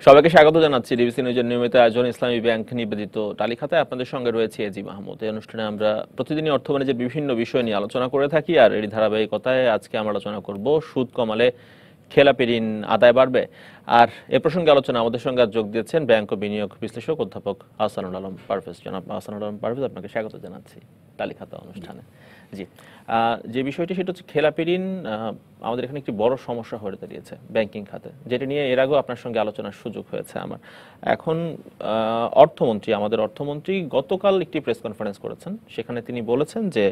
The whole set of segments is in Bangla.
সবাইকে স্বাগত জানাচ্ছি ডিবিসি নিউজের নিয়মিত আয়োজন ইসলামী ব্যাংক নিবেদিত টালিখাতায়। আপনাদের সঙ্গে রয়েছে এজি মাহমুদ। এই অনুষ্ঠানে আমরা প্রতিদিনই অর্থ বাণিজ্যের বিভিন্ন বিষয় নিয়ে আলোচনা করে থাকি, আর এর ধারাবাহিকতায় আজকে আমরা আলোচনা করব সুদ কমালে খেলাপি ঋণ আদায় বাড়বে। আর এ প্রসঙ্গে আলোচনা আমাদের সঙ্গে যোগ দিয়েছেন ব্যাংক ও বিনিয়োগ বিশ্লেষক অধ্যাপক আহসানুল আলম পারভেজ। জনাব আহসানুল আলম পারভেজ, আপনাকে স্বাগত জানাচ্ছি টালিখাতা অনুষ্ঠানে। জি, যে বিষয়টি সেটা হচ্ছে খেলাপি ঋণ আমাদের এখানে একটি বড় সমস্যা হয়ে দাঁড়িয়েছে ব্যাংকিং খাতে, যেটা নিয়ে এর আগেও আপনার সঙ্গে আলোচনার সুযোগ হয়েছে আমার। এখন আমাদের অর্থমন্ত্রী গতকাল একটি প্রেস কনফারেন্স করেছেন, সেখানে তিনি বলেছেন যে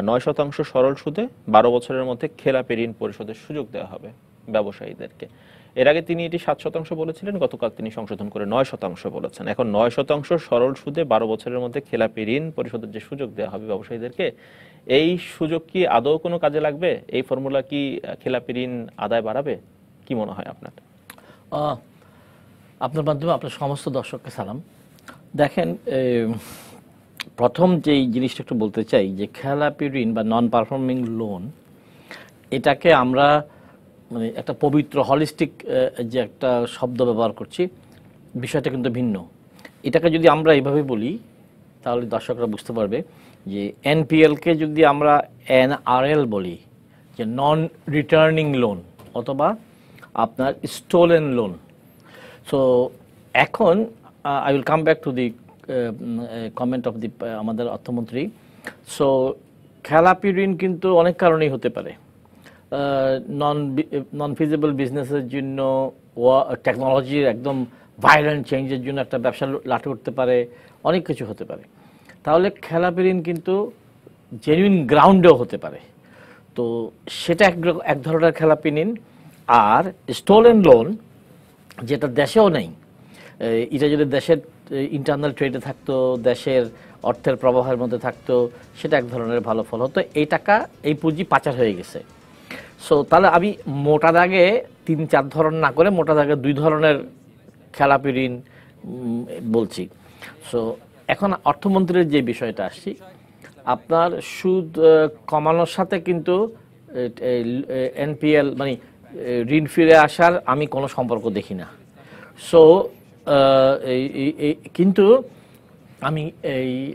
9% সরল সুদে 12 বছরের মধ্যে খেলাপি ঋণ পরিশোধের সুযোগ দেওয়া হবে ব্যবসায়ীদেরকে। এর আগে তিনি এটি 7% বলেছিলেন, গতকাল তিনি সংশোধন করে 9% বলেছেন। এখন 9% সরল সুদে 12 বছরের মধ্যে খেলাপি ঋণ পরিশোধের যে সুযোগ দেওয়া হবে ব্যবসায়ীদেরকে, এই সুযোগ কি আদৌ কোনো কাজে লাগবে? এই ফর্মুলা কি খেলাপি ঋণ আদায় বাড়াবে? কি মনে হয় আপনার? আপনার মাধ্যমে আপনার সমস্ত দর্শককে সালাম। দেখেন, প্রথম যেই জিনিসটা একটু বলতে চাই যে খেলাপি ঋণ বা নন পারফর্মিং লোন, এটাকে আমরা মানে একটা পবিত্র হলিস্টিক যে একটা শব্দ ব্যবহার করছি, বিষয়টা কিন্তু ভিন্ন। এটাকে যদি আমরা এইভাবে বলি তাহলে দর্শকরা বুঝতে পারবে যে এনপিএলকে যদি আমরা এনআরএল বলি, যে নন রিটার্নিং লোন অথবা আপনার স্টোলেন লোন। সো এখন I will come back to the comment of the আমাদের অর্থমন্ত্রী। সো খেলাপি ঋণ কিন্তু অনেক কারণেই হতে পারে। নন ফিজিবল বিজনেসের জন্য, টেকনোলজির একদম ভায়োলেন্ট চেঞ্জের জন্য একটা ব্যবসা লাটে উঠতে পারে, অনেক কিছু হতে পারে। তাহলে খেলাপি ঋণ কিন্তু জেনুইন গ্রাউন্ডেও হতে পারে। তো সেটা এক ধরনের খেলাপি ঋণ। আর স্টোলেন লোন, যেটা দেশেও নেই, এটা যদি দেশের ইন্টারনাল ট্রেডে থাকতো, দেশের অর্থের প্রবাহের মধ্যে থাকতো, সেটা এক ধরনের ভালো ফল হতো। এই টাকা, এই পুঁজি পাচার হয়ে গেছে। সো তাহলে আমি মোটা দাগে 3-4 ধরন না করে মোটা দাগে 2 ধরনের খেলাপি ঋণ বলছি। সো এখন অর্থমন্ত্রীর যে বিষয়টা আসছি, আপনার সুদ কমানোর সাথে কিন্তু এনপিএল মানে ঋণ ফিরে আসার আমি কোনো সম্পর্ক দেখি না। সো কিন্তু আমি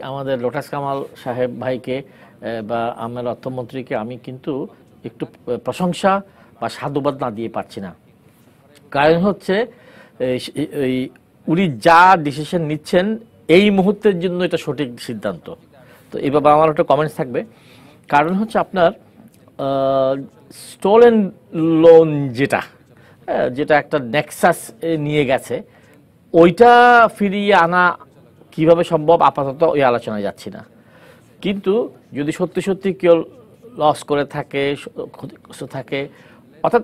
আমাদের লোটাস কামাল সাহেব ভাইকে বা আমার অর্থমন্ত্রীকে আমি কিন্তু একটু প্রশংসা বা সাধুবাদ না দিয়ে পারছি না। কারণ হচ্ছে উনি যা ডিসিশন নিচ্ছেন এই মুহূর্তের জন্য এটা সঠিক সিদ্ধান্ত। তো এইভাবে আমার একটা কমেন্টস থাকবে। কারণ হচ্ছে আপনার স্টোলেন লোন যেটা একটা নেক্সাস নিয়ে গেছে, ওইটা ফিরিয়ে আনা কিভাবে সম্ভব আপাতত ওই আলোচনায় যাচ্ছি না। কিন্তু যদি সত্যি সত্যি কেউ লস করে থাকে, অর্থাৎ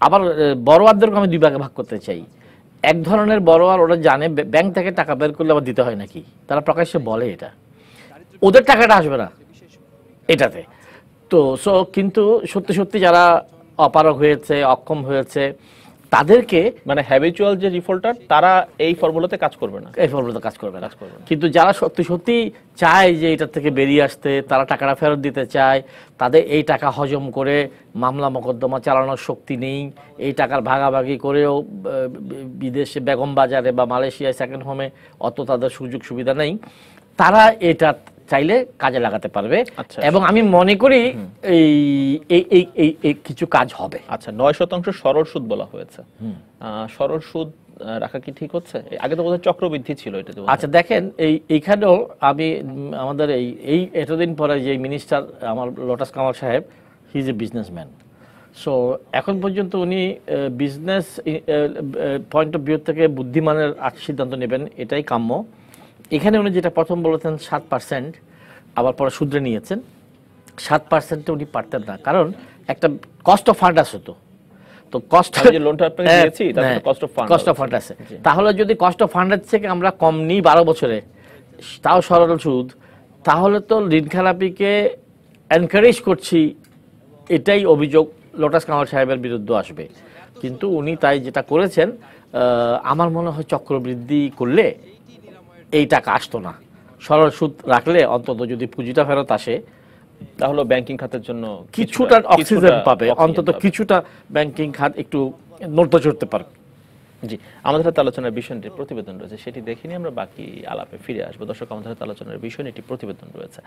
আবার বড়োয়ারদেরকে আমি 2 ভাগে ভাগ করতে চাই। এক ধরনের বড়োয়ার, ওরা জানে ব্যাংক থেকে টাকা বের করলে আবার দিতে হয় নাকি, তারা প্রকাশ্যে বলে এটা, ওদের টাকাটা আসবে না এটাতে। তো কিন্তু সত্যি সত্যি যারা অপারগ হয়েছে, অক্ষম হয়েছে, তাদেরকে মানে হ্যাবিচুয়াল যে ডিফল্টার, তারা এই ফর্মুলাতে কাজ করবে না, কিন্তু যারা সত্যি সত্যি চায় যে এটা থেকে বেরিয়ে আসতে, তারা টাকাটা ফেরত দিতে চায়, তাদের এই টাকা হজম করে মামলা মোকদ্দমা চালানোর শক্তি নেই, এই টাকার ভাগাভাগি করেও বিদেশে বেগম বাজারে বা মালয়েশিয়ায় সেকেন্ড হোমে অত তাদের সুযোগ সুবিধা নেই, তারা এটা চাইলে কাজে লাগাতে পারবে। এবং আমি মনে করি এই কিছু কাজ হবে। আচ্ছা, 9% সরল সুদ বলা হয়েছে, সরল সুদ রাখা কি ঠিক হচ্ছে? আগে তো বোধহয় চক্রবৃদ্ধি ছিল এটা। আচ্ছা দেখেন, এইখানেও আমি আমাদের এই এতদিন পরে যে মিনিস্টার আমার লোটাস কামাল সাহেব, he is a businessman. So এখন পর্যন্ত উনি বিজনেস পয়েন্ট অফ ভিউ থেকে বুদ্ধিমানের সিদ্ধান্ত নেবেন, এটাই কাম্য। এখানে উনি যেটা প্রথম বলেছেন 7%, আবার পরে শুধরে নিয়েছেন। 7% উনি পারতেন না, কারণ একটা কস্ট অফ ফান্ড আছে। তো কস্ট অফ ফান্ড আছে, তাহলে যদি কস্ট অফ ফান্ডের থেকে আমরা কম নিই 12 বছরে, তাও সরল সুদ, তাহলে তো ঋণ খেলাপিকে এনকারেজ করছি, এটাই অভিযোগ লোটাস কামাল সাহেবের বিরুদ্ধে আসবে। কিন্তু উনি তাই যেটা করেছেন, আমার মনে হয় চক্রবৃদ্ধি করলে এই টাকা আসতো না। সরল সুদ রাখলে অন্তত যদি পুঁজিটা ফেরত আসে, তাহলে ব্যাংকিং খাতের জন্য কিছুটা অক্সিজেন পাবে, অন্তত কিছুটা ব্যাংকিং খাত একটু নড়তে চড়তে পারবে। জি, আমাদের হাতে আলোচনার বিষয়টি প্রতিবেদন রয়েছে, সেটি দেখে নিয়ে আমরা বাকি আলাপে ফিরে আসবো। দর্শক, আমাদের হাতে আলোচনার বিষয় একটি প্রতিবেদন রয়েছে।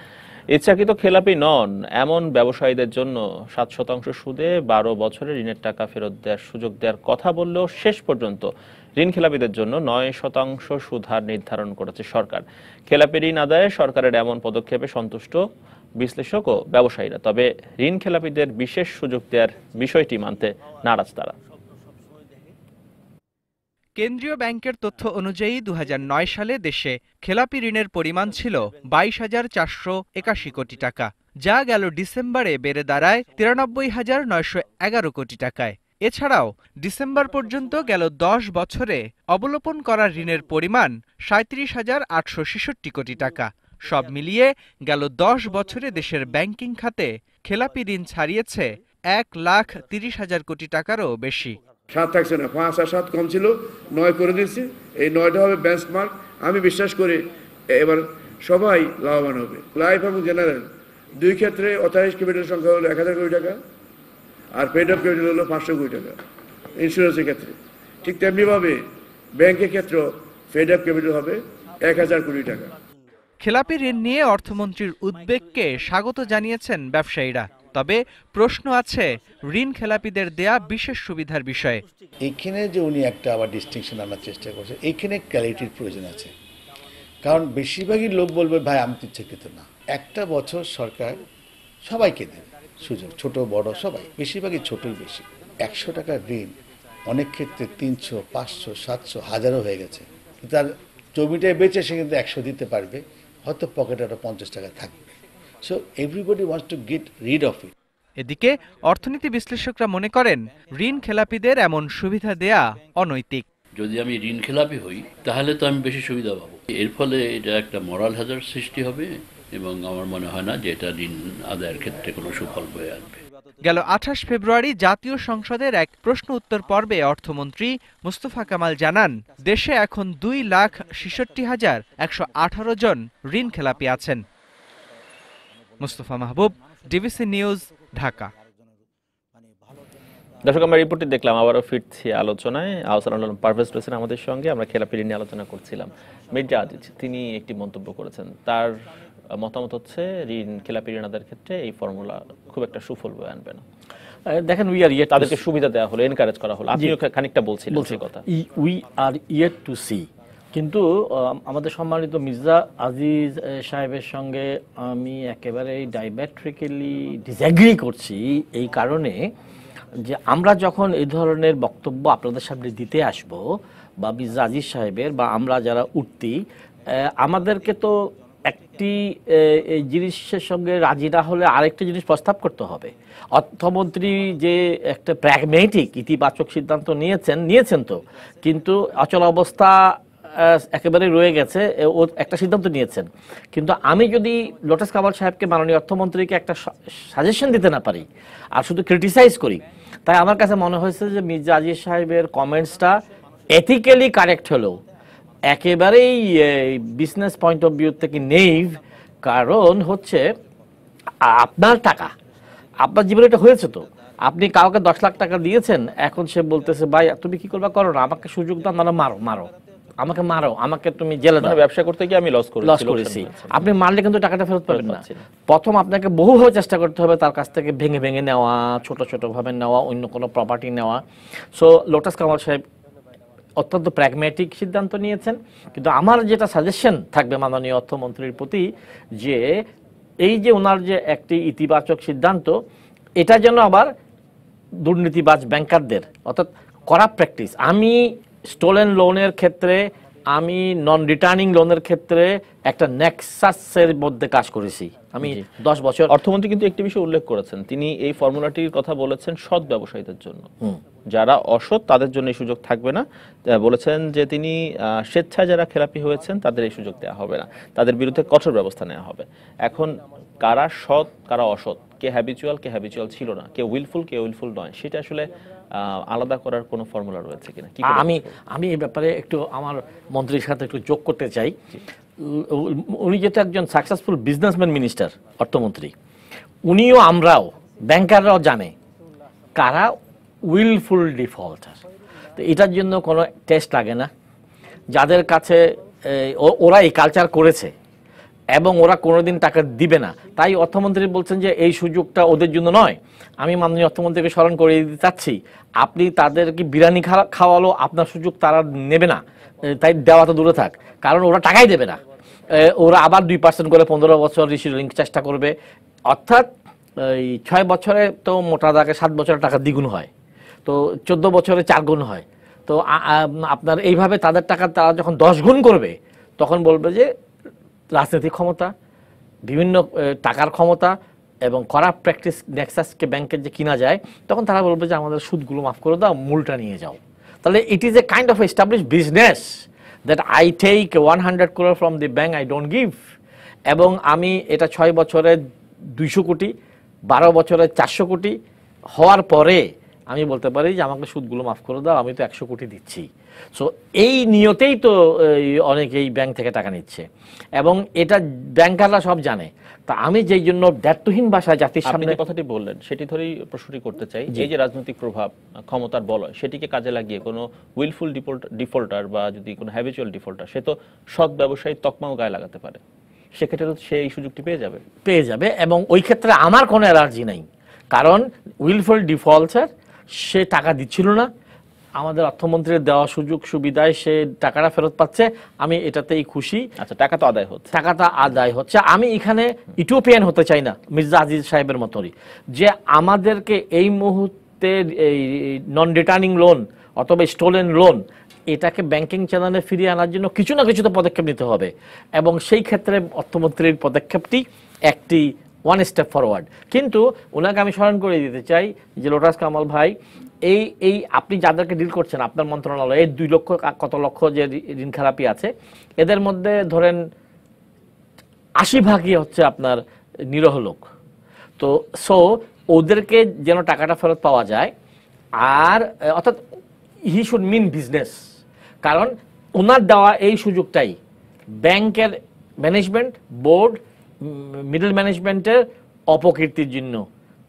ইচ্ছাকৃত খেলাপি নন এমন ব্যবসায়ীদের জন্য 7% সুদে 12 বছরের ঋণের টাকা ফেরত দেওয়ার সুযোগ দেওয়ার কথা বললেও শেষ পর্যন্ত ঋণ খেলাপিদের জন্য 9% সুদ হার নির্ধারণ করেছে সরকার। খেলাপি ঋণ আদায়ে সরকারের এমন পদক্ষেপে সন্তুষ্ট বিশ্লেষক ও ব্যবসায়ীরা, তবে ঋণ খেলাপিদের বিশেষ সুযোগ দেওয়ার বিষয়টি মানতে নারাজ তারা। কেন্দ্রীয় ব্যাংকের তথ্য অনুযায়ী 2009 সালে দেশে খেলাপি ঋণের পরিমাণ ছিল 22,481 কোটি টাকা, যা গেল ডিসেম্বরে বেড়ে দাঁড়ায় 93,911 কোটি টাকায়। এছাড়াও ডিসেম্বর পর্যন্ত গেল 10 বছরে অবলোপন করা ঋণের পরিমাণ 37,866 কোটি টাকা। সব মিলিয়ে গেল 10 বছরে দেশের ব্যাংকিং খাতে খেলাপি ঋণ ছাড়িয়েছে 1,30,000 কোটি টাকারও বেশি। 7 থাকছে না, 5 আর 7 কম ছিল, 9 করে দিচ্ছি। এই 9টা হবে বেঞ্চমার্ক। আমি বিশ্বাস করি এবার সবাই লাভবান হবে। লাইফ এবং জেনারেল দুই ক্ষেত্রে অথরাইজড ক্যাপিটাল সংখ্যা হলো 1000 কোটি টাকা, আর পেড অফ ক্যাপিটাল হলো 500 কোটি টাকা ইন্স্যুরেন্সের ক্ষেত্রে। ঠিক তেমনিভাবে ব্যাংকের ক্ষেত্রে পেড অফ ক্যাপিটাল হবে 1000 কোটি টাকা। খেলাপি ঋণ নিয়ে অর্থমন্ত্রীর উদ্বেগকে স্বাগত জানিয়েছেন ব্যবসায়ীরা, তবে প্রশ্ন আছে ঋণ খেলাপিদের দেয়া বিশেষ সুবিধার বিষয়ে। এইখানে যে উনি একটা আবার ডিস্টিংশন আনার চেষ্টা করছে, এইখানে ক্ল্যারিটির প্রয়োজন আছে। কারণ বেশিরভাগই লোক বলবে ভাই আমি তো ইচ্ছাকৃত না। একটা বছর সরকার সবাইকে দেবে সুযোগ, ছোট বড় সবাই, বেশিরভাগই ছোটই বেশি। 100 টাকার ঋণ অনেক ক্ষেত্রে 300, 500, 700, 1000ও হয়ে গেছে। তার জমিটায় বেচে সে কিন্তু 100 দিতে পারবে, হয়তো পকেটে আরো 50 টাকা থাকবে। So everybody wants to get rid of it. এদিকে অর্থনীতি বিশ্লেষকরা মনে করেন ঋণ খেলাপিদের এমন সুবিধা দেয়া অনৈতিক। যদি আমি ঋণ খেলাপি হই তাহলে তো আমি বেশি সুবিধা পাবো। এর ফলে এটা একটা মরাল হ্যাজার্ড সৃষ্টি হবে এবং আমার মনে হয় না যে এটা ঋণ আদায়ের ক্ষেত্রে কোনো সুফল বয়ে আনবে। গেল 28 ফেব্রুয়ারি জাতীয় সংসদের এক প্রশ্ন উত্তর পর্বে অর্থমন্ত্রী মুস্তফা কামাল জানান, দেশে এখন 2,66,118 জন ঋণ খেলাপি আছেন। মুস্তফা মাহবুব, ডিবিসি নিউজ, ঢাকা। দর্শক, আমরা রিপোর্টটি দেখলাম, আবারও ফিরছি আলোচনায়। আহসানুল আলম পারভেজ রয়েছেন আমাদের সঙ্গে। আমরা খেলাপি ঋণ নিয়ে আলোচনা করছিলাম। মির্জা আজিজ তিনি একটি মন্তব্য করেছেন, তার মতামত হচ্ছে ঋণ খেলাপি ঋণ আদায়ের ক্ষেত্রে এই ফর্মুলা খুব একটা সুফল বয়ে আনবে না। দেখেন, উই আর ইয়েট, তাদেরকে সুবিধা দেওয়া হলো, এনকারেজ করা হলো। আপনিও খানিকটা বলছিলেন সেই কথা। We are yet to see. কিন্তু আমাদের সম্মানিত মির্জা আজিজ সাহেবের সঙ্গে আমি একেবারে ডায়ামেট্রিক্যালি ডিসএগ্রি করছি, এই কারণে যে আমরা যখন এই ধরনের বক্তব্য আপনাদের সামনে দিতে আসব, বা মির্জা আজিজ সাহেবের বা আমরা যারা উঠতি, আমাদেরকে তো একটি এই জিনিসের সঙ্গে রাজি না হলে আরেকটি জিনিস প্রস্তাব করতে হবে। অর্থমন্ত্রী যে একটা প্র্যাগমেটিক ইতিবাচক সিদ্ধান্ত নিয়েছেন তো, কিন্তু অচল অবস্থা একেবারে রয়ে গেছে, ও একটা সিদ্ধান্ত নিয়েছেন। কিন্তু আমি যদি লোটাস কামাল সাহেবকে, মাননীয় অর্থমন্ত্রীকে একটা সাজেশন দিতে না পারি আর শুধু ক্রিটিসাইজ করি, তাই আমার কাছে মনে হয়েছে যে মির্জা আজিজ সাহেবের কমেন্টসটা এথিক্যালি কারেক্ট হলেও একেবারেই বিজনেস পয়েন্ট অফ ভিউ থেকে নেইভ। কারণ হচ্ছে আপনার টাকা, আপনার জীবনে এটা হয়েছে তো, আপনি কাউকে 10 লাখ টাকা দিয়েছেন, এখন সে বলতেছে ভাই তুমি কি করবা করো না, আমাকে সুযোগ দাও, না মারো, আমাকে তুমি জেলে দাও। ব্যবসা করতে গিয়ে আমি লস করেছি। আপনি মারলে কিন্তু টাকাটা ফেরত পাবেন না। প্রথম আপনাকে বহুভাবে চেষ্টা করতে হবে তার কাছ থেকে ভেঙে নেওয়া, ছোট ভাবে নেওয়া, অন্য কোনো প্রপার্টি নেওয়া। সো লোটাস কামাল সাহেব অত্যন্ত প্র্যাগম্যাটিক সিদ্ধান্ত নিয়েছেন। কিন্তু আমার যেটা সাজেশন থাকবে মাননীয় অর্থমন্ত্রীর প্রতি, যে এই যে ওনার যে একটি ইতিবাচক সিদ্ধান্ত, এটা যেন আবার দুর্নীতিবাজ ব্যাংকারদের, অর্থাৎ করাপ্ট প্র্যাকটিস, আমি স্টোলেন লোনের ক্ষেত্রে, আমি নন রিটার্নিং লোনের ক্ষেত্রে একটা নেক্সাসের মধ্যে কাজ করেছি আমি 10 বছর। অর্থমন্ত্রী কিন্তু একটি বিষয় উল্লেখ করেছেন, তিনি এই ফর্মুলাটির কথা বলেছেন সৎ ব্যবসায়ীদের জন্য, যারা অসৎ তাদের জন্য এই সুযোগ থাকবে না। বলেছেন যে তিনি স্বেচ্ছায় যারা খেলাপি হয়েছেন তাদের এই সুযোগ দেওয়া হবে না, তাদের বিরুদ্ধে কঠোর ব্যবস্থা নেওয়া হবে। এখন কারা সৎ কারা অসৎ, কে হ্যাবিচুয়াল ছিল না, কে উইলফুল নয়, সেটা আসলে আলাদা করার কোনো ফর্মুলা রয়েছে কিনা? আমি এই ব্যাপারে একটু আমার মন্ত্রীর সাথে একটু যোগ করতে চাই। উনি যেহেতু একজন সাকসেসফুল বিজনেসম্যান মিনিস্টার, অর্থমন্ত্রী, উনিও আমরাও ব্যাংকাররাও জানে কারা উইলফুল ডিফল্টার। তো এটার জন্য কোনো টেস্ট লাগে না। যাদের কাছে ওরা এই কালচার করেছে এবং ওরা কোনোদিন টাকা দিবে না, তাই অর্থমন্ত্রী বলছেন যে এই সুযোগটা ওদের জন্য নয়। আমি মাননীয় অর্থমন্ত্রীকে স্মরণ করিয়ে দিতে চাচ্ছি, আপনি তাদেরকে বিরিয়ানি খাওয়ালো, আপনার সুযোগ তারা নেবে না, তাই দেওয়া তো দূরে থাক, কারণ ওরা টাকাই দেবে না। ওরা আবার 2% করে 15 বছর রিসিলিং চেষ্টা করবে, অর্থাৎ এই 6 বছরে তো মোটা দাগে 7 বছরের টাকা দ্বিগুণ হয়, তো 14 বছরে 4 গুণ হয়। তো আপনার এইভাবে তাদের টাকা তারা যখন 10 গুণ করবে, তখন বলবে যে রাজনৈতিক ক্ষমতা, বিভিন্ন টাকার ক্ষমতা এবং করাপ্ট প্র্যাকটিস নেক্সাসকে ব্যাংকের যে কিনা যায়, তখন তারা বলবে যে আমাদের সুদগুলো মাফ করে দাও, মূলটা নিয়ে যাও। তাহলে it is a kind of establish business that I take 100 crore from the bank, I don't give. এবং আমি এটা 6 বছরে 200 কোটি, 12 বছরে 400 কোটি হওয়ার পরে আমি বলতে পারি যে আমাকে সুদগুলো মাফ করে দাও, আমি তো 100 কোটি দিচ্ছি। সো এই নিয়তেই তো অনেকেই ব্যাংক থেকে টাকা নিচ্ছে এবং এটা ব্যাংকাররা সব জানে। তা আমি যেই জন্য দায়িত্বহীন ভাষায় জাতির সামনে কথাটি বললেন সেটি ধরেই প্রশ্নটি করতে চাই, এই যে রাজনৈতিক প্রভাব, ক্ষমতার বলয়, সেটিকে কাজে লাগিয়ে কোনো উইলফুল ডিফল্টার বা যদি কোনো হ্যাবিচুয়াল ডিফল্টার, সে তো সৎ ব্যবসায়ী তকমাও গায়ে লাগাতে পারে, সেক্ষেত্রে তো সে এই সুযোগটি পেয়ে যাবে। এবং ওই ক্ষেত্রে আমার কোনো অ্যালার্জি নাই, কারণ উইলফুল ডিফল্টার সে টাকা দিচ্ছিল না, আমাদের অর্থমন্ত্রীর দেওয়া সুযোগ সুবিধায় সে টাকাটা ফেরত পাচ্ছে, আমি এটাতেই খুশি। আচ্ছা, টাকাটা আদায় হচ্ছে। আমি এখানে ইউটোপিয়ান হতে চাই না মির্জা আজিজ সাহেবের মতোই, যে আমাদেরকে এই মুহূর্তে এই নন রিটার্নিং লোন অথবা স্টোলেন লোন এটাকে ব্যাংকিং চ্যানেলে ফিরিয়ে আনার জন্য কিছু না কিছু তো পদক্ষেপ নিতে হবে, এবং সেই ক্ষেত্রে অর্থমন্ত্রীর পদক্ষেপটি একটি ওয়ান স্টেপ ফরওয়ার্ড। কিন্তু ওনাকে আমি স্মরণ করে দিতে চাই যে লোটাস কামাল ভাই, এই আপনি যাদেরকে ডিল করছেন আপনার মন্ত্রণালয়ে, 2 লক্ষ কত লক্ষ যে ঋণ খেলাপি আছে, এদের মধ্যে ধরেন 80% হচ্ছে আপনার নিরহ লোক। তো সো ওদেরকে যেন টাকাটা ফেরত পাওয়া যায়, আর অর্থাৎ হি শুড মিন বিজনেস, কারণ ওনার দেওয়া এই সুযোগটাই ব্যাংকের ম্যানেজমেন্ট, বোর্ড, মিডল ম্যানেজমেন্টের অপকীর্তির জন্য,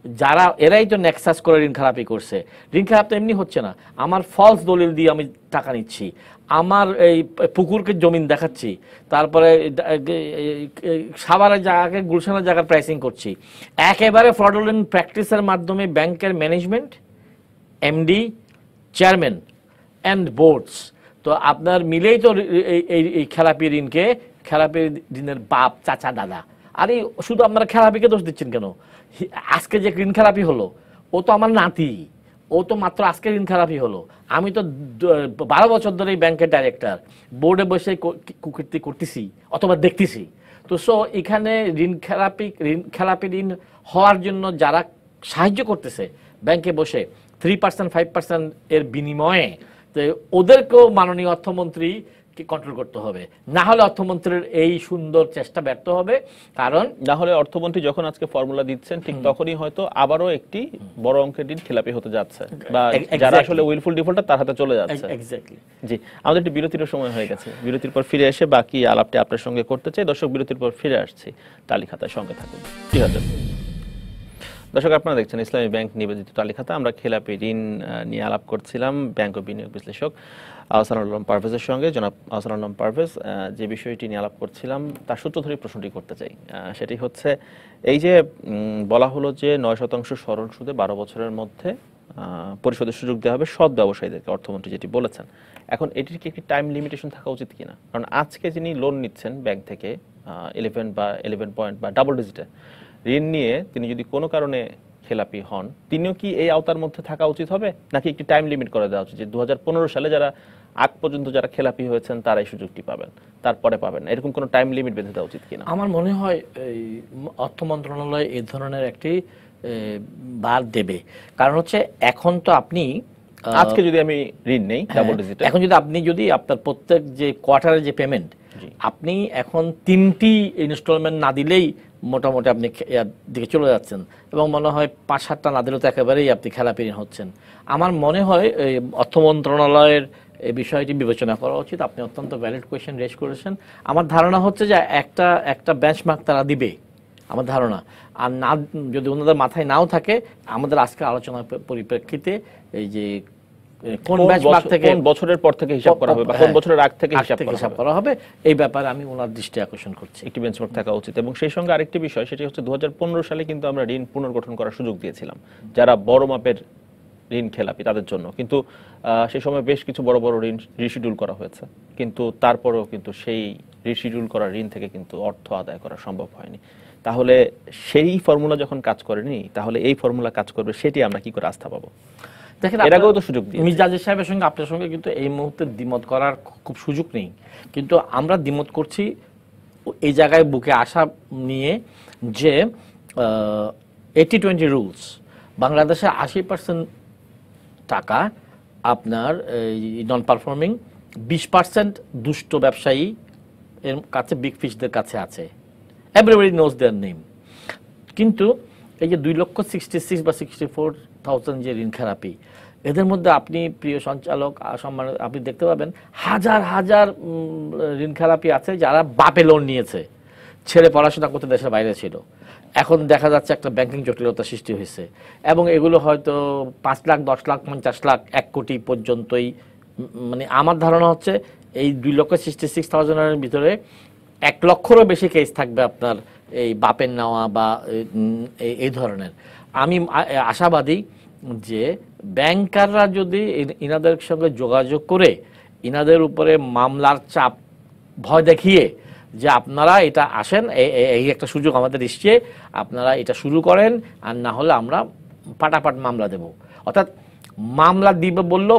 যারা এরাই তো নেক্সাস করে ঋণ খেলাপি করছে। ঋণ খেলাপ তো এমনি হচ্ছে না, আমার ফলস দলিল দিয়ে আমি টাকা নিচ্ছি, আমার এই পুকুরকে জমিন দেখাচ্ছি, তারপরে সাভারের জায়গাকে গুলশানের জায়গার প্রাইসিং করছি, একেবারে ফ্রডুলেন্ট প্র্যাকটিসের মাধ্যমে ব্যাংকের management, MD, chairman and boards, তো আপনার মিলেই তো এই খেলাপি ঋণকে, খেলাপি ঋণের বাপ, চাচা, দাদা। আরে শুধু আপনারা খেলাপিকে দোষ দিচ্ছেন কেন? আজকে যে ঋণ খেলাপি হলো, ও তো আমার নাতি, ও তো মাত্র আজকে ঋণ খেলাপি হলো। আমি তো 12 বছর ধরে এই ব্যাংকের ডাইরেক্টর, বোর্ডে বসে কুকীর্তি করতেছি অথবা দেখতেছি। তো সো এখানে ঋণ খেলাপি ঋণ হওয়ার জন্য যারা সাহায্য করতেছে ব্যাংকে বসে 3%, 5% এর বিনিময়ে, তো ওদেরকেও মাননীয় অর্থমন্ত্রী কন্ট্রোল করতে হবে, না হলে অর্থমন্ত্রীর এই সুন্দর চেষ্টা ব্যর্থ হবে। কারণ না হলে অর্থমন্ত্রী যখন আজকে ফর্মুলা দিচ্ছেন, ঠিক তখনই হয়তো আবারও একটি বড় অঙ্কের ঋণ খেলাপি হতে যাচ্ছে, বা যারা আসলে উইলফুল ডিফল্টার তার হাতে চলে যাচ্ছে। এক্স্যাক্টলি। জি, আমাদের একটি বিরতির সময় হয়ে গেছে, বিরতির পর ফিরে এসে বাকি আলাপটি আপনার সঙ্গে করতে চাই। দর্শক, বিরতির পর ফিরে আসছি, তালিখাতার সঙ্গে থাকুন। ঠিক আছে দর্শক, আপনারা দেখছেন ইসলামী ব্যাংক নিবেদিত তালিখাতা। আমরা খেলাপি ঋণ নিয়ে আলাপ করছিলাম ব্যাংক ও বিনিয়োগ বিশ্লেষক আহসানুল আলম পারভেজের সঙ্গে। জনাব আহসানুল আলম পারভেজ, যে বিষয়টি নিয়ে আলাপ করছিলাম তার সূত্র ধরে প্রশ্নটি করতে চাই। সেটি হচ্ছে, এই যে বলা হলো যে 9% সরল সুদে 12 বছরের মধ্যে পরিশোধের সুযোগ দেওয়া হবে সৎ ব্যবসায়ীদেরকে, অর্থমন্ত্রী যেটি বলেছেন, এখন এটির কি একটি টাইম লিমিটেশন থাকা উচিত কিনা? কারণ আজকে যিনি লোন নিচ্ছেন ব্যাংক থেকে 11 বা 11 পয়েন্ট বা ডাবল ডিজিটে ঋণ নিয়ে, তিনি যদি কোনো কারণে খেলাপি হন, তিনিও কি এই আওতার মধ্যে থাকা উচিত হবে, নাকি একটি টাইম লিমিট করে দেওয়া উচিত যে 2015 সালে যারা আগ পর্যন্ত যারা খেলাপি হয়েছেন তারাই সুযোগটি পাবেন, তারপরে পাবেন না, এরকম কোনো টাইম লিমিট বেঁধে দেওয়া উচিত কিনা? আমার মনে হয় এই অর্থ মন্ত্রণালয় এই ধরনের একটি বার দেবে। কারণ হচ্ছে এখন তো আপনি আজকে যদি আমি ঋণ নেই ডাবল ডিজিট, এখন যদি আপনার প্রত্যেক যে কোয়ার্টারের যে পেমেন্ট, আপনি এখন 3টি ইনস্টলমেন্ট না দিলেই মোটামুটি আপনি দিকে চলে যাচ্ছেন, এবং মনে হয় 5-7টা না দিলেও তো একেবারেই আপনি খেলাপি ঋণ হচ্ছেন। আমার মনে হয় অর্থ মন্ত্রণালয়ের এই বিষয়টি বিবেচনা করা উচিত। আপনি অত্যন্ত ভ্যালিড কোয়েশ্চেন রেজ করেছেন। আমার ধারণা হচ্ছে যে একটা বেঞ্চমার্ক তারা দিবে, আমার ধারণা। আর না, যদি ওনাদের মাথায় নাও থাকে, আমাদের আজকে আলোচনার পরিপ্রেক্ষিতে এই যে কোন বছরের পর থেকে হিসাব করা হবে বা কোন বছরের আগ থেকে হিসাব করা হবে, এই ব্যাপারে আমি ওনার দৃষ্টি আকর্ষণ করছি। একটি বেঞ্চমার্ক থাকা উচিত। এবং সেই সঙ্গে আরেকটি বিষয়, সেটি হচ্ছে 2015 সালে কিন্তু আমরা ঋণ পুনর্গঠন করার সুযোগ দিয়েছিলাম যারা বড় মাপের ঋণ খেলাপি তাদের জন্য, কিন্তু সেই সময় বেশ কিছু বড় বড় ঋণ রিশিডিউল করা হয়েছে, কিন্তু তারপরেও কিন্তু সেই রিশিডিউল করা ঋণ থেকে কিন্তু অর্থ আদায় করা সম্ভব হয়নি। তাহলে সেই ফর্মুলা যখন কাজ করেনি, তাহলে এই ফর্মুলা কাজ করবে, সেটি আমরা কি করে আস্থা পাবো? দেখেন, এর আগেও তো সুযোগ দিয়েছে। মির্জা সাহেবের সঙ্গে আপনার সঙ্গে কিন্তু এই মুহূর্তে দ্বিমত করার খুব সুযোগ নেই, কিন্তু আমরা দ্বিমত করছি এই জায়গায় বুকে আসা নিয়ে যে 80-20 রুলস, বাংলাদেশে 80% টাকা আপনার নন পারফর্মিং, 20% দুষ্ট ব্যবসায়ী এর কাছে, বিগ ফিশদের কাছে আছে। এভরিবডি নোজ দেয়ার নেম। কিন্তু এই যে 2,66,000 বা 64,000 যে ঋণ খেলাপি, এদের মধ্যে আপনি প্রিয় সঞ্চালক সম্মান, আপনি দেখতে পাবেন হাজার হাজার ঋণ খেলাপি আছে যারা বাপে লোন নিয়েছে, ছেলে পড়াশোনা করতে দেশের বাইরে ছিল, এখন দেখা যাচ্ছে একটা ব্যাংকিং জটিলতা সৃষ্টি হয়েছে, এবং এগুলো হয়তো 5 লাখ, 10 লাখ, 50 লাখ, 1 কোটি পর্যন্তই। মানে আমার ধারণা হচ্ছে এই 2,66,000 ভিতরে 1 লক্ষেরও বেশি কেস থাকবে আপনার এই বাপের নেওয়া বা এই ধরনের। আমি আশাবাদী যে ব্যাংকাররা যদি ইনাদের সঙ্গে যোগাযোগ করে ইনাদের উপরে মামলার চাপ, ভয় দেখিয়ে যে আপনারা এটা আসেন, এই একটা সুযোগ আমাদের এসছে, আপনারা এটা শুরু করেন, আর না হলে আমরা পাটাপাট মামলা দেব। অর্থাৎ মামলা দিবে বললেও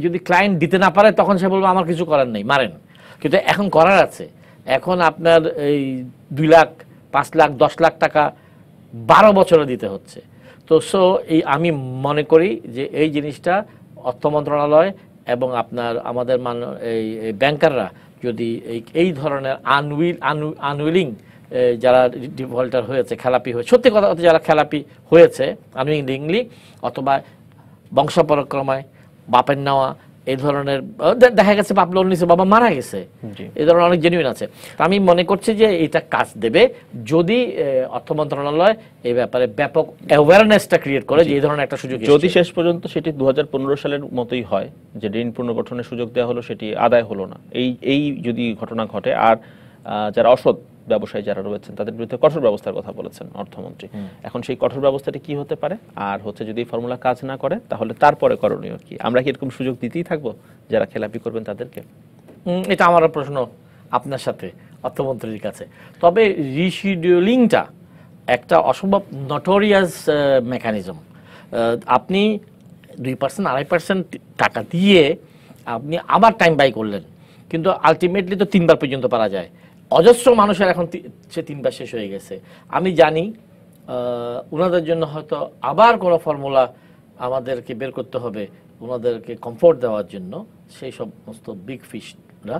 যদি ক্লায়েন্ট দিতে না পারে তখন সে বলবে আমার কিছু করার নেই, মারেন। কিন্তু এখন করার আছে। এখন আপনার এই 2 লাখ, 5 লাখ, 10 লাখ টাকা 12 বছরে দিতে হচ্ছে। তো আমি মনে করি যে এই জিনিসটা অর্থ মন্ত্রণালয় এবং আপনার আমাদের এই ব্যাংকাররা যদি এই ধরনের আনউইলিং যারা ডিফল্টার হয়েছে, খেলাপি হয়েছে, সত্যি কথা যারা খেলাপি হয়েছে আনউইলিংলি অথবা বংশপরক্রমায় বাপের নেওয়া, এই ধরনের দেখা গেছে বাপ লোন নিছে, বাবা মারা গেছে, এই ধরনের অনেক জেনুইন আছে। আমি মনে করছি যে এটা কাজ দেবে যদি অর্থ মন্ত্রণালয় এই ব্যাপারে ব্যাপক অ্যাওয়ারনেসটা ক্রিয়েট করে যে এই ধরনের একটা সুযোগ। যদি শেষ পর্যন্ত সেটি 2015 সালের মতোই হয় যে ঋণ পুনর্গঠনের সুযোগ দেওয়া হলো, সেটি আদায় হলো না, এই যদি ঘটনা ঘটে, আর যারা অসৎ ব্যবসায়ী যারা রয়েছেন তাদের বিরুদ্ধে কঠোর ব্যবস্থার কথা বলেছেন অর্থমন্ত্রী, এখন সেই কঠোর ব্যবস্থাটি কি হতে পারে? আর হচ্ছে যদি ফর্মুলা কাজ না করে তাহলে তারপরে করণীয় কি? আমরা কি এরকম সুযোগ দিতেই থাকবো যারা খেলাপি করবেন তাদেরকে? এটা আমারও প্রশ্ন আপনার সাথে অর্থমন্ত্রীর কাছে। তবে রিশিডিউলিংটা একটা অসম্ভব নটোরিয়াস মেকানিজম। আপনি 2%, 2.5% টাকা দিয়ে আপনি আবার টাইম বাই করলেন, কিন্তু আলটিমেটলি তো 3 বার পর্যন্ত পারা যায়। অজস্র মানুষের এখন সে 3 বার শেষ হয়ে গেছে। আমি জানি ওনাদের জন্য হয়তো আবার কোনো ফর্মুলা আমাদেরকে বের করতে হবে ওনাদেরকে কমফোর্ট দেওয়ার জন্য, সেই সমস্ত বিগ ফিশরা।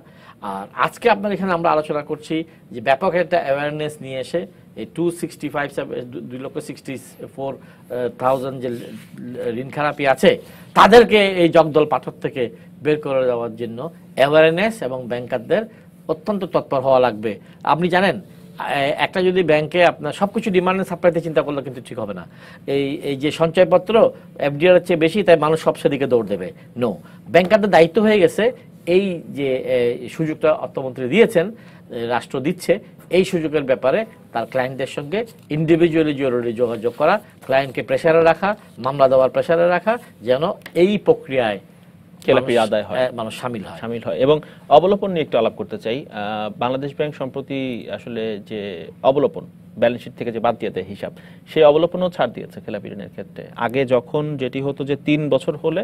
আর আজকে আপনার এখানে আমরা আলোচনা করছি যে ব্যাপক একটা অ্যাওয়ারনেস নিয়ে এসে এই 2,64,000 যে ঋণ খেলাপি আছে তাদেরকে এই জগদল পাথর থেকে বের করে দেওয়ার জন্য অ্যাওয়ারনেস এবং ব্যাংকারদের অত্যন্ত তৎপর হওয়া লাগবে। আপনি জানেন, একটা যদি ব্যাংকে আপনার সবকিছু ডিমান্ড এন্ড সাপ্লাইতে চিন্তা করলে কিন্তু ঠিক হবে না। এই যে সঞ্চয়পত্র এফডিআর এর চেয়ে বেশি, তাই মানুষ সব সেদিকে দৌড় দেবে। নো, ব্যাংকারদের দায়িত্ব হয়ে গেছে এই যে সুযোগটা অর্থমন্ত্রী দিয়েছেন, রাষ্ট্র দিচ্ছে, এই সুযোগের ব্যাপারে তার ক্লায়েন্টদের সঙ্গে ইন্ডিভিজুয়ালি জরুরি যোগাযোগ করা, ক্লায়েন্টকে প্রেসারে রাখা, মামলা দেওয়ার প্রেসারে রাখা, যেন এই প্রক্রিয়ায় খেলাপি আদায় হয়, মানুষ সামিল হয়। এবং অবলোপন নিয়ে একটু আলাপ করতে চাই। বাংলাদেশ ব্যাংক সম্প্রতি আসলে যে অবলোপন ব্যালেন্স শিট থেকে যে বাদ দিয়ে দেয় হিসাব, সেই অবলোপনও ছাড় দিয়েছে খেলাপি ঋণের ক্ষেত্রে। আগে যখন যেটি হতো যে 3 বছর হলে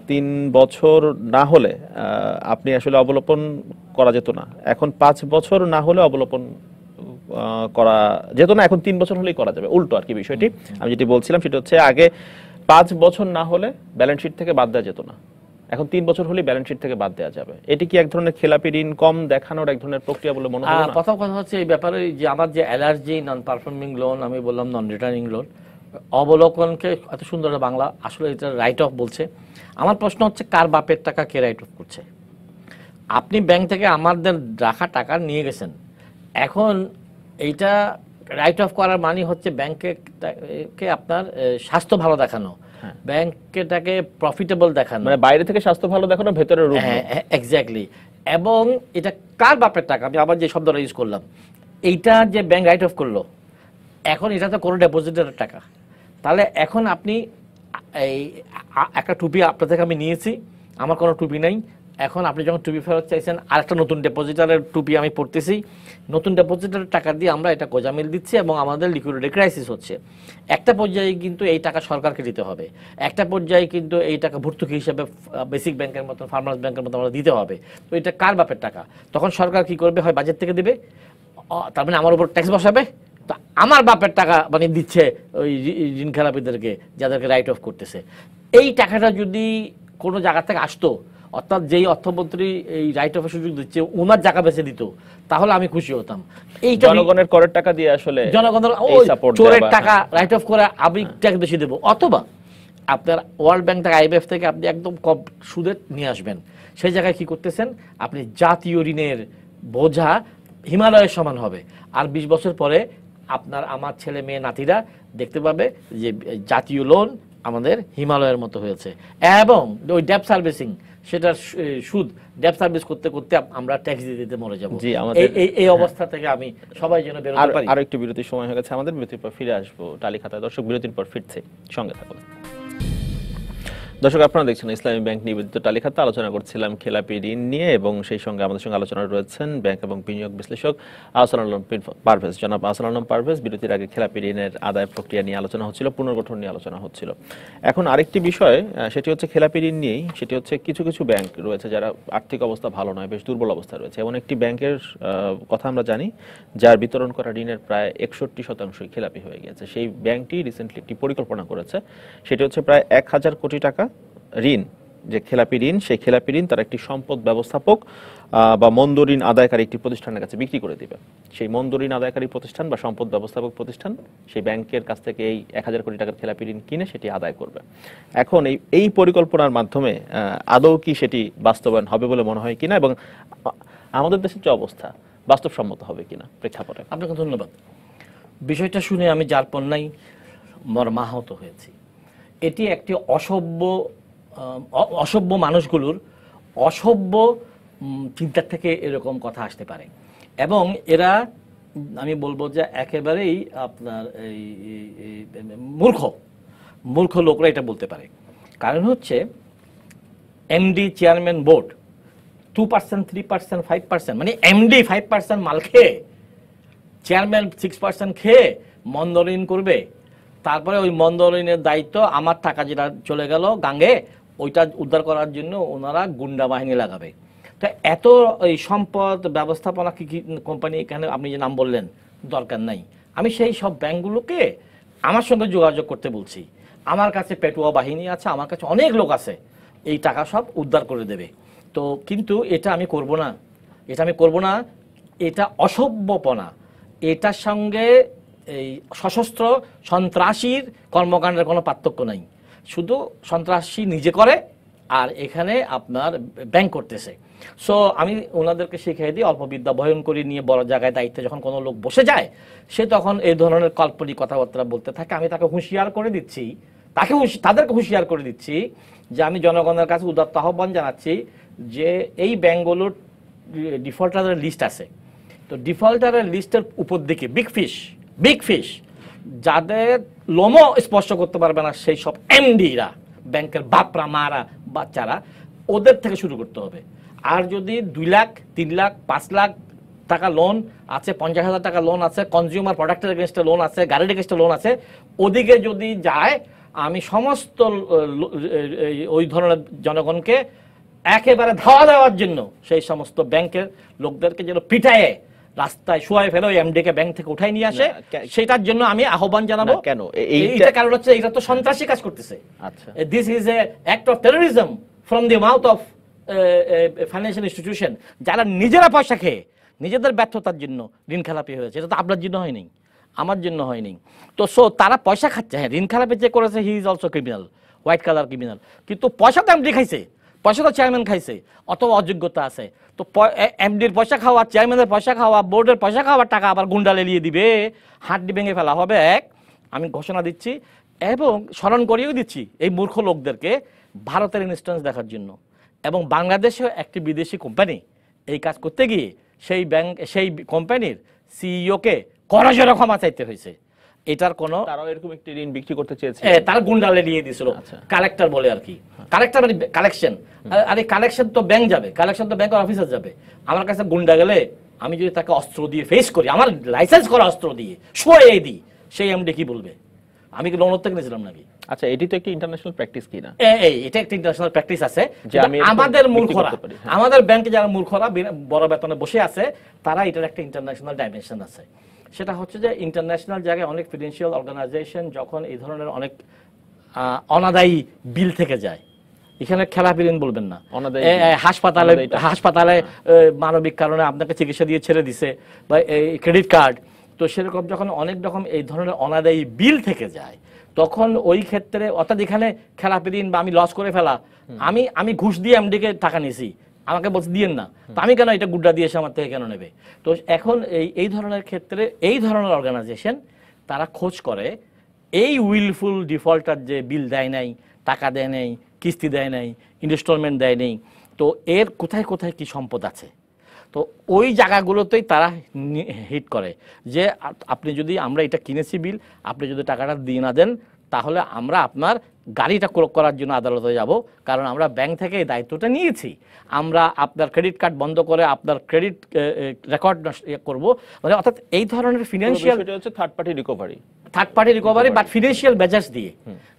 3 বছর না হলে আপনি আসলে অবলোপন করা যেত না, এখন 5 বছর না হলে অবলোপন করা যেত না, এখন 3 বছর হলেই করা যাবে। উল্টো আর কি বিষয়টি আমি যেটি বলছিলাম সেটা হচ্ছে আগে 5 বছর না হলে ব্যালেন্স শিট থেকে বাদ দেওয়া যেত না, এখন 3 বছর হলেই ব্যালেন্স শিট থেকে বাদ দেওয়া যাবে। এটি কি এক ধরনের খেলাপি ঋণ কম দেখানোর এক ধরনের প্রক্রিয়া বলে মনে হয় না? প্রথম কথা হচ্ছে এই ব্যাপারে যে আমার যে অ্যালার্জি নন পারফর্মিং লোন, আমি বললাম নন রিটার্নিং লোন, অবলোকনকে এত সুন্দর বাংলা, আসলে এটা রাইট অফ বলছে। আমার প্রশ্ন হচ্ছে কার বাপের টাকা কে রাইট অফ করছে? আপনি ব্যাংক থেকে আমাদের রাখা টাকা নিয়ে গেছেন, এখন এইটা রাইট অফ করার মানে হচ্ছে ব্যাংকে আপনার স্বাস্থ্য ভালো দেখানো, ব্যাংকটাকে প্রফিটেবল দেখানো, মানে বাইরে থেকে স্বাস্থ্য ভালো দেখানো, ভেতরে রূপ। হ্যাঁ এক্স্যাক্টলি। এবং এটা কার বাপের টাকা, আমি আবার যে শব্দটা ইউজ করলাম, এইটা যে ব্যাংক রাইট অফ করলো, এখন এটা তো কোনো ডেপোজিটের টাকা। তাহলে এখন আপনি এই একটা টুপি আপনার থেকে আমি নিয়েছি, আমার কোনো টুপি নেই, এখন আপনি যখন টুপি ফেরত চাইছেন, আরেকটা নতুন ডেপোজিটারের টুপি আমি পড়তেছি, নতুন ডেপোজিটারের টাকা দিয়ে আমরা এটা গোজামিল দিচ্ছি এবং আমাদের লিকুইডিটি ক্রাইসিস হচ্ছে। একটা পর্যায়ে কিন্তু এই টাকা সরকারকে দিতে হবে, একটা পর্যায়ে কিন্তু এই টাকা ভর্তুকি হিসেবে বেসিক ব্যাংকের মতন, ফার্মার্স ব্যাংকের মতো আমরা দিতে হবে। তো এটা কার বাপের টাকা? তখন সরকার কি করবে? হয় বাজেট থেকে দেবে, তার মানে আমার উপর ট্যাক্স বসাবে, তো আমার বাপের টাকা মানে দিচ্ছে ওই ঋণ খেলাপিদেরকে, যাদেরকে রাইট অফ করতেছে। এই টাকাটা যদি কোনো জায়গা থেকে আসতো, অর্থাৎ যেই অর্থমন্ত্রী এই রাইট অফের সুযোগ দিচ্ছে ওনার জায়গা বেছে দিত, তাহলে আমি খুশি হতাম। এই জনগণের করের টাকা দিয়ে আসলে জনগণের চোরের টাকা রাইট অফ করে আমি ট্যাক্স বেশি দেবো। অথবা আপনার ওয়ার্ল্ড ব্যাংক থেকে, IMF থেকে আপনি একদম কম সুদে নিয়ে আসবেন, সেই জায়গায় কি করতেছেন আপনি? জাতীয় ঋণের বোঝা হিমালয়ের সমান হবে, আর 20 বছর পরে আপনার আমার ছেলে মেয়ে নাতিরা দেখতে পাবে যে জাতীয় লোন আমাদের হিমালয়ের মতো হয়েছে। এবং ওই ডেপ সার্ভিসিং, সেটার সুদ ডেপ সার্ভিস করতে করতে আমরা ট্যাক্স দিতে দিতে মরে যাবো। এই অবস্থা থেকে আমি সবাই যেন বেরোতে পারি। আর একটু বিরতির সময় হয়ে গেছে আমাদের, বিরতির পর ফিরে আসবো টালি খাতায়। দর্শক, বিরতির পর ফিরছে, সঙ্গে থাকুন। দর্শক, আপনারা দেখছেন ইসলামী ব্যাংক নিবেদিত টালি খাতা। আলোচনা করছিলাম খেলাপি ঋণ নিয়ে, এবং সেই সঙ্গে আমাদের সঙ্গে আলোচনা রয়েছেন ব্যাংক এবং বিনিয়োগ বিশ্লেষক আহসান আলম পারভেজ। জনাব আহসান আলম পারভেজ, বিরতির আগে খেলাপি ঋণের আদায় প্রক্রিয়া নিয়ে আলোচনা হচ্ছিল, পুনর্গঠন নিয়ে আলোচনা হচ্ছিল। এখন আরেকটি বিষয়, সেটি হচ্ছে খেলাপি ঋণ নিয়েই। সেটি হচ্ছে কিছু কিছু ব্যাংক রয়েছে যারা আর্থিক অবস্থা ভালো নয়, বেশ দুর্বল অবস্থা রয়েছে। এমন একটি ব্যাংকের কথা আমরা জানি যার বিতরণ করা ঋণের প্রায় 61% খেলাপি হয়ে গেছে। সেই ব্যাংকটি রিসেন্টলি একটি পরিকল্পনা করেছে, সেটি হচ্ছে প্রায় 1000 কোটি টাকা ঋণ, যে খেলাপি ঋণ, সেই খেলাপি ঋণ তার একটি সম্পদ ব্যবস্থাপক বা মন্দ ঋণ আদায়কারী একটি প্রতিষ্ঠানের কাছে বিক্রি করে দিবে। সেই মন্দ ঋণ আদায়কারী প্রতিষ্ঠান বা সম্পদ ব্যবস্থাপক প্রতিষ্ঠান সেই ব্যাংকের কাছ থেকে এই 1000 কোটি টাকার খেলাপি ঋণ কিনে সেটি আদায় করবে। এখন এই পরিকল্পনার মাধ্যমে আদৌ কি সেটি বাস্তবায়ন হবে বলে মনে হয় কিনা, এবং আমাদের দেশের যে অবস্থা বাস্তবসম্মত হবে কিনা প্রেক্ষাপটে? আপনাকে ধন্যবাদ। বিষয়টা শুনে আমি যার পণ্যাই মর্মাহত হয়েছি। এটি একটি অসভ্য মানুষগুলোর অসভ্য চিন্তার থেকে এরকম কথা আসতে পারে, এবং এরা আমি বলবো যে একেবারেই আপনার এই মূর্খ লোকরা এটা বলতে পারে। কারণ হচ্ছে এমডি, চেয়ারম্যান, বোর্ড 2%, 3%, 5%, মানে এমডি 5% মাল খেয়ে, চেয়ারম্যান 6% খেয়ে মন্দ ঋণ করবে। তারপরে ওই মন্দ ঋণের দায়িত্ব, আমার টাকা যেটা চলে গেল গাঙ্গে, ওইটা উদ্ধার করার জন্য ওনারা গুন্ডা বাহিনী লাগাবে। তো এত এই সম্পদ ব্যবস্থাপনা কি কোম্পানি, এখানে আপনি যে নাম বললেন, দরকার নাই। আমি সেই সব ব্যাংকগুলোকে আমার সঙ্গে যোগাযোগ করতে বলছি। আমার কাছে পেটুয়া বাহিনী আছে, আমার কাছে অনেক লোক আছে, এই টাকা সব উদ্ধার করে দেবে। তো কিন্তু এটা আমি করব না, এটা অসভ্যপনা। এটার সঙ্গে এই সশস্ত্র সন্ত্রাসীর কর্মকাণ্ডের কোনো পার্থক্য নাই। শুধু সন্ত্রাসী নিজে করে, আর এখানে আপনার ব্যাংক করতেছে। সো আমি ওনাদেরকে শিখিয়ে দিই, অল্প বিদ্যা বয়ন করে নিয়ে বড় জায়গায় দায়িত্বে যখন কোনো লোক বসে যায়, সে তখন এই ধরনের কাল্পনিক কথাবার্তা বলতে থাকে। আমি তাকে হুঁশিয়ার করে দিচ্ছি, তাদেরকে হুঁশিয়ার করে দিচ্ছি যে আমি জনগণের কাছে উদাত্ত আহ্বান জানাচ্ছি যে এই ব্যাংকগুলোর ডিফল্টারের লিস্ট আছে। তো ডিফল্টারের লিস্টের উপর দিকে বিগ ফিশ যাদের লোমও স্পর্শ করতে পারবে না, সেই সব এমডিরা, ব্যাংকের বাপরা, মারা, বাচ্চারা, ওদের থেকে শুরু করতে হবে। আর যদি 2 লাখ, 3 লাখ, 5 লাখ টাকা লোন আছে, 50,000 টাকা লোন আছে, কনজিউমার প্রোডাক্টের এগেনস্টে লোন আছে, গাড়ির এগেনস্টে লোন আছে, ওদিকে যদি যায়, আমি সমস্ত ওই ধরনের জনগণকে একেবারে ধাওয়া দেওয়ার জন্য সেই সমস্ত ব্যাংকের লোকদেরকে যেন পিটায়ে রাস্তায় শুয়ায় ফেলে ওই এমডি কে ব্যাংক থেকে উঠাই নিয়ে আসে, সেটার জন্য আমি আহ্বান জানাবো। কেন? এইটা কারণ হচ্ছে এটা তো সন্ত্রাসী কাজ করতেছে। আচ্ছা, this is a act of terrorism from the mouth of financial institution, যারা নিজেরা পয়সা খেয়ে নিজেদের ব্যর্থতার জন্য ঋণ খেলাপি হয়েছে। এটা তো আপনার জন্য হয়নি, আমার জন্য হয়নি। তো তারা পয়সা খাচ্ছে। হ্যাঁ, ঋণ খেলাপি যে করেছে, he is also criminal, white colour criminal, কিন্তু পয়সা তো এমডি খাইছে। পয়সা তো চেয়ারম্যান খাইছে, অত অযোগ্যতা আছে। তো এমডির পয়সা খাওয়া, চেয়ারম্যানের পয়সা খাওয়া, বোর্ডের পয়সা খাওয়ার টাকা আবার গুন্ডা লেলিয়ে দিবে, হাড্ডি ভেঙে ফেলা হবে। আমি ঘোষণা দিচ্ছি এবং স্মরণ করিয়েও দিচ্ছি এই মূর্খ লোকদেরকে ভারতের ইনস্ট্যান্স দেখার জন্য। এবং বাংলাদেশেও একটি বিদেশি কোম্পানি এই কাজ করতে গিয়ে সেই কোম্পানির সিইওকে করজোড়ে ক্ষমা চাইতে হয়েছে। এটার কোনো তারাও এরকম একটি ঋণ বিক্রি করতে চেয়েছে, তারা গুন্ডালে নিয়ে দিয়েছিল, কালেক্টর বলে আর কি। কালেক্টর মানে কালেকশন, আরে কালেকশন তো ব্যাংক যাবে, কালেকশন তো ব্যাংকের অফিসার যাবে। আমার কাছে গুন্ডা গেলে আমি যদি তাকে অস্ত্র দিয়ে ফেস করি, আমার লাইসেন্স করা অস্ত্র দিয়ে শোয়ে দিই, সেই এমডি কি বলবে? আমি কি লোন থেকে নিয়েছিলাম নাকি? আচ্ছা, এটি তো একটি ইন্টারন্যাশনাল প্র্যাকটিস কি না? এটা একটা ইন্টারন্যাশনাল প্র্যাকটিস আছে। যে আমি আমাদের মূর্খরা, আমাদের ব্যাংকে যারা মূর্খরা বড় বেতনে বসে আছে, তারা এটার একটা ইন্টারন্যাশনাল ডাইমেনশন আছে। সেটা হচ্ছে যে ইন্টারন্যাশনাল জায়গায় অনেক ফিনান্সিয়াল অর্গানাইজেশন যখন এই ধরনের অনেক অনাদায়ী বিল থেকে যায়, এখানে খেলাপি ঋণ বলবেন না, হাসপাতালে মানবিক কারণে আপনাকে চিকিৎসা দিয়ে ছেড়ে দিছে, বা এই ক্রেডিট কার্ড, তো সেরকম যখন অনেক রকম এই ধরনের অনাদায়ী বিল থেকে যায়, তখন ওই ক্ষেত্রে অর্থাৎ এখানে খেলাপি ঋণ বা আমি লস করে ফেলা, আমি ঘুষ দিয়ে এমডিকে টাকা নিয়েছি, আমাকে বলছে দিয়েন না, তো আমি কেন এটা গুড্ডা দিয়ে এসে আমার থেকে কেন নেবে? তো এখন এই ধরনের ক্ষেত্রে এই ধরনের অর্গানাইজেশন তারা খোঁজ করে এই উইলফুল ডিফল্টার যে বিল দেয় নাই, টাকা দেয় নাই, কিস্তি দেয় নাই, ইনস্টলমেন্ট দেয় নেই, তো এর কোথায় কোথায় কি সম্পদ আছে, তো ওই জায়গাগুলোতেই তারা হিট করে যে আপনি যদি, আমরা এটা কিনেছি বিল, আপনি যদি টাকাটা দিয়ে না দেন তাহলে আমরা আপনার গাড়িটা ক্রয় করার জন্য আদালতে যাব, কারণ আমরা ব্যাংক থেকে এই দায়িত্বটা নিয়েছি, আমরা আপনার ক্রেডিট কার্ড বন্ধ করে আপনার ক্রেডিট রেকর্ড করব। মানে অর্থাৎ এই ধরনের financial third party recovery but financial measures দিয়ে,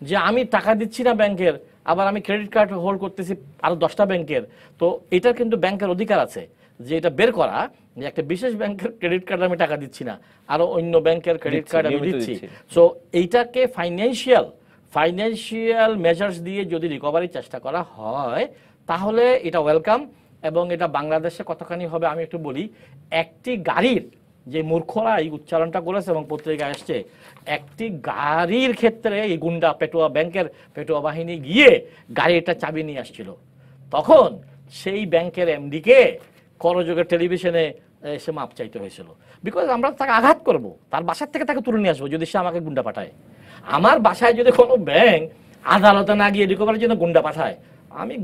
যে আমি টাকা দিচ্ছি না ব্যাংকের, আবার আমি ক্রেডিট কার্ড হোল্ড করতেছি আরো 10টা ব্যাংকের, তো এটার কিন্তু ব্যাংকের অধিকার আছে যে এটা বের করা, যে একটা বিশেষ ব্যাংকের ক্রেডিট কার্ড আমি টাকা দিচ্ছি না, আরো অন্য ব্যাংকের ক্রেডিট কার্ড আমি দিচ্ছি। সো এইটাকে ফাইন্যান্সিয়াল মেজার্স দিয়ে যদি রিকভারি চেষ্টা করা হয় তাহলে এটা ওয়েলকাম। এবং এটা বাংলাদেশে কতখানি হবে আমি একটু বলি, একটি গাড়ির, যে মূর্খরা এই উচ্চারণটা করেছে এবং পত্রিকায় আসছে, একটি গাড়ির ক্ষেত্রে এই গুন্ডা পেটুয়া ব্যাংকের পেটুয়া বাহিনী গিয়ে গাড়িটা চাবি নিয়ে আসছিল, তখন সেই ব্যাংকের এমডিকে করযোগের টেলিভিশনে এসে মাপ চাইতে হয়েছিল, বিকজ আমরা তাকে আঘাত করব, তার বাসার থেকে তাকে তুলে নিয়ে আসবো যদি সে আমাকে গুন্ডা পাঠায়। আমার বাসায় যদি কোনো ব্যাংক আদালতে না গিয়ে রিকভারির জন্য গুন্ডা পাঠায়, আমি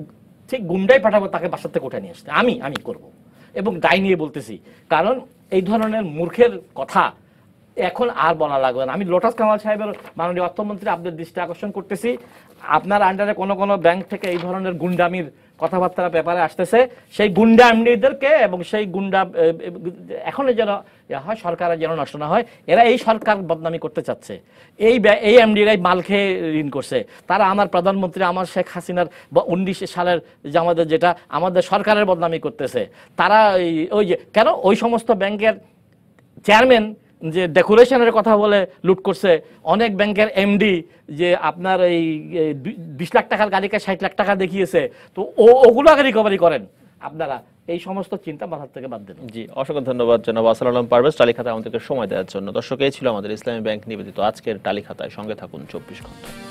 ঠিক গুন্ডাই পাঠাবো তাকে বাসার থেকে উঠে নিয়ে আসতে, আমি করব। এবং দায় নিয়ে বলতেছি, কারণ এই ধরনের মূর্খের কথা এখন আর বলা লাগবে না। আমি লোটাস কামাল সাহেবের, মাননীয় অর্থমন্ত্রী, আপনাদের দৃষ্টি আকর্ষণ করতেছি, আপনার আন্ডারে কোনো কোনো ব্যাংক থেকে এই ধরনের গুন্ডামির কথাবার্তা ব্যাপারে আসতেছে, সেই গুন্ডা এমডিদেরকে এবং সেই গুন্ডা এখন যেন হয় সরকারের যেন নষ্ট না হয়, এরা এই সরকার বদনামি করতে চাচ্ছে, এই এমডিরাই মাল খেয়ে ঋণ করছে, তারা আমার প্রধানমন্ত্রী, আমার শেখ হাসিনার 19 সালের যে আমাদের সরকারের বদনামি করতেছে, তারা ওই যে কেন ওই সমস্ত ব্যাংকের চেয়ারম্যান যে ডেকোরেশনের কথা বলে লুট করছে, অনেক ব্যাংকের এমডি যে আপনার এই 20 লাখ টাকার গাড়িকে 60 লাখ টাকা দেখিয়েছে, তো ওগুলো আগে রিকভারি করেন আপনারা, এই সমস্ত চিন্তা মাথার থেকে বাদ দেন। জি, অসংখ্য ধন্যবাদ জনাব আসাদ আলম পারভেজ টালি খাতায় আমাদেরকে সময় দেওয়ার জন্য। দর্শক, এই ছিল আমাদের ইসলামী ব্যাংক নিবেদিত আজকের টালি খাতায়। সঙ্গে থাকুন 24 ঘন্টা।